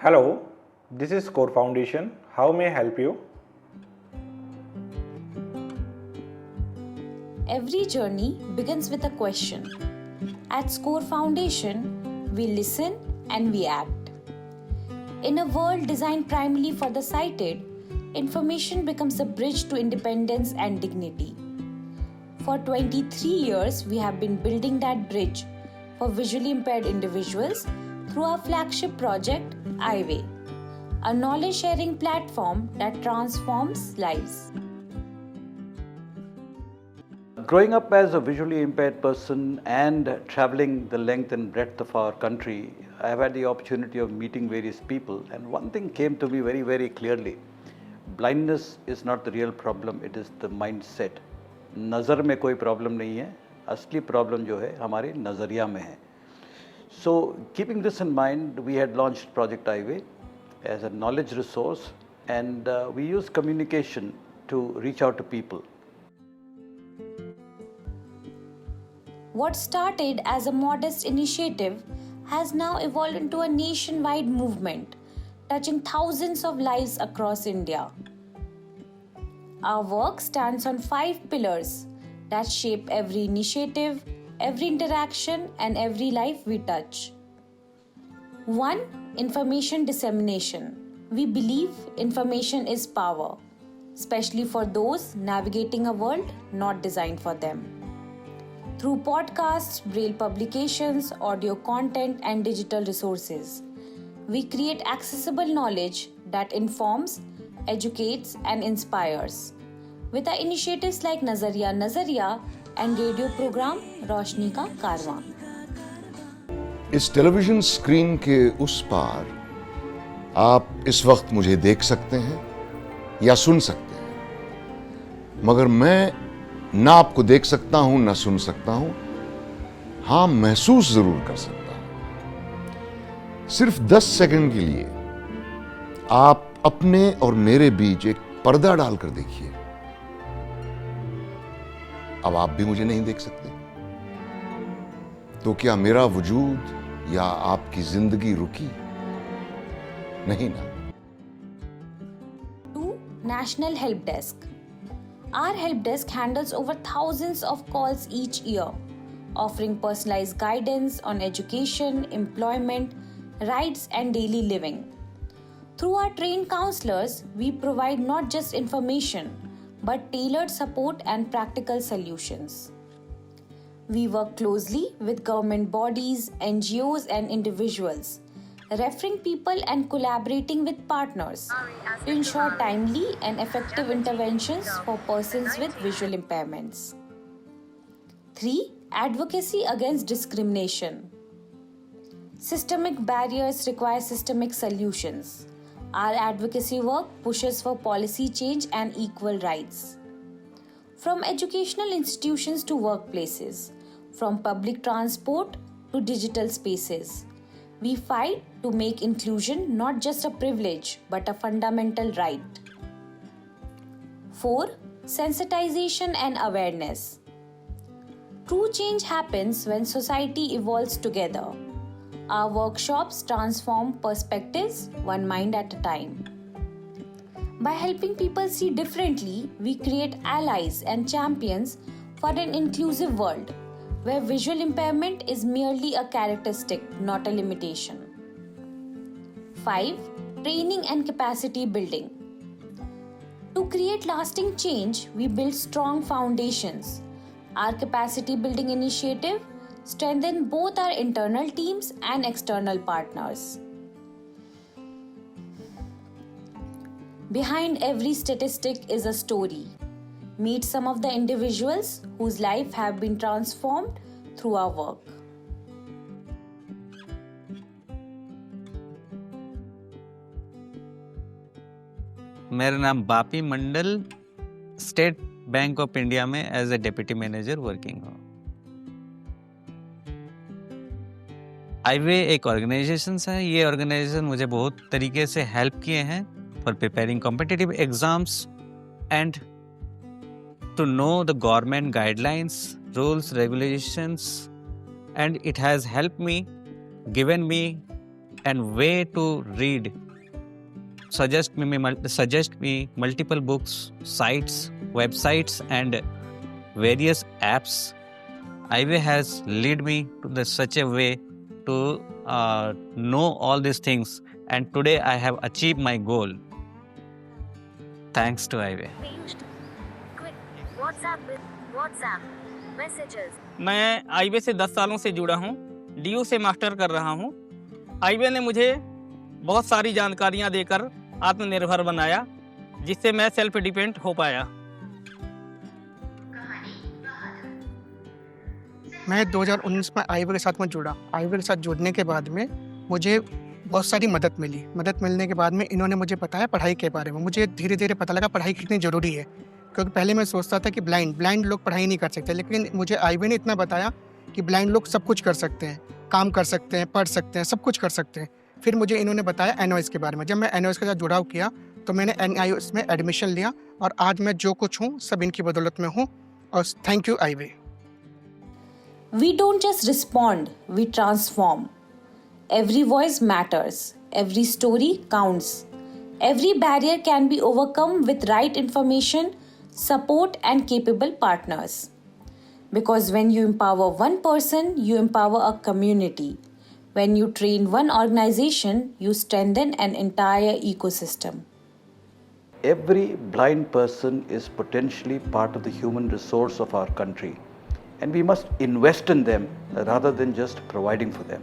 Hello, this is Core Foundation. How may I help you? Every journey begins with a question. At Score Foundation, we listen and we act. In a world designed primarily for the sighted, information becomes a bridge to independence and dignity. For 23 years, we have been building that bridge for visually impaired individuals through our flagship project, iWay, a knowledge sharing platform that transforms lives. Growing up as a visually impaired person and traveling the length and breadth of our country, I have had the opportunity of meeting various people, and one thing came to me very, very clearly. Blindness is not the real problem, it is the mindset. नज़र में कोई problem नहीं है, असली problem जो है हमारे नज़रिया में है. So, keeping this in mind, we had launched Project iWay as a knowledge resource, and we use communication to reach out to people. What started as a modest initiative has now evolved into a nationwide movement, touching thousands of lives across India. Our work stands on 5 pillars that shape every initiative, every interaction, and every life we touch. 1. Information dissemination. We believe information is power, especially for those navigating a world not designed for them. Through podcasts, braille publications, audio content, and digital resources, we create accessible knowledge that informs, educates, and inspires. With our initiatives like Nazariya Nazariya and radio program Roshni Ka Karwan. इस television screen के उस पार आप इस वक्त मुझे देख सकते हैं या सुन सकते हैं, मगर मैं ना आपको देख सकता हूं ना सुन सकता हूं. हां, महसूस जरूर कर सकता हूं. सिर्फ 10 सेकंड के लिए आप अपने और मेरे बीच एक पर्दा डालकर देखिए. अब आप भी मुझे नहीं देख सकते, तो क्या मेरा वजूद या आपकी जिंदगी रुकी? नहीं ना. 2. National Help Desk. Our help desk handles over thousands of calls each year, offering personalized guidance on education, employment, rights, and daily living. Through our trained counselors, we provide not just information, but tailored support and practical solutions. We work closely with government bodies, NGOs, and individuals, referring people and collaborating with partners to ensure timely and effective interventions for persons with visual impairments. 3. Advocacy against discrimination. Systemic barriers require systemic solutions. Our advocacy work pushes for policy change and equal rights. From educational institutions to workplaces, from public transport to digital spaces, we fight to make inclusion not just a privilege but a fundamental right. 4. Sensitization and awareness. True change happens when society evolves together. Our workshops transform perspectives one mind at a time. By helping people see differently, we create allies and champions for an inclusive world where visual impairment is merely a characteristic, not a limitation. 5. Training and capacity building. To create lasting change, we build strong foundations. Our capacity building initiative strengthens both our internal teams and external partners. Behind every statistic is a story. Meet some of the individuals whose lives have been transformed through our work. मेरा नाम Bapi Mandal, state bank of India में as a deputy manager working हूँ. iWay एक organisation है. ये organisation मुझे बहुत तरीके से हेल्प किए हैं for preparing competitive exams and to know the government guidelines, rules, regulations, and it has helped me, given me and way to read. Suggest me multiple books, sites, websites, and various apps. Highway has led me to such a way to know all these things, and today I have achieved my goal. Thanks to Highway. Quick, WhatsApp, messages. मैं highway से 10 सालों से जुड़ा हूँ, DU से master कर रहा हूँ। हाईवे ने मुझे बहुत सारी जानकारियाँ देकर आत्मनिर्भर बनाया, जिससे मैं सेल्फ डिपेंडेंट हो पाया। मैं 2019 में हाईवे के साथ में जुड़ा। हाईवे के साथ जुड़ने के बाद में मुझे बहुत सारी मदद मिली। मदद मिलने के बाद में इन्होंने मुझे बताया पढ़ाई के बारे में। मुझे धीरे धीरे पता लगा पढ़ाई कितनी ज़रूरी है, क्योंकि पहले मैं सोचता था कि ब्लाइंड लोग पढ़ाई नहीं कर सकते, लेकिन मुझे हाईवे ने इतना बताया कि ब्लाइंड लोग सब कुछ कर सकते हैं, काम कर सकते हैं, पढ़ सकते हैं, सब कुछ कर सकते हैं। फिर मुझे इन्होंने बताया NIOS के बारे में। जब मैं NIOS के साथ जुड़ाव किया तो मैंने NIOS में एडमिशन लिया और आज मैं जो कुछ हूँ सब इनकी बदौलत में हूँ। और thank you highway. We don't just respond, we transform. Every voice matters. Every story counts. Every barrier can be overcome with right information, support, and capable partners. Because when you empower one person, you empower a community. When you train one organization, you strengthen an entire ecosystem. Every blind person is potentially part of the human resource of our country, and we must invest in them rather than just providing for them.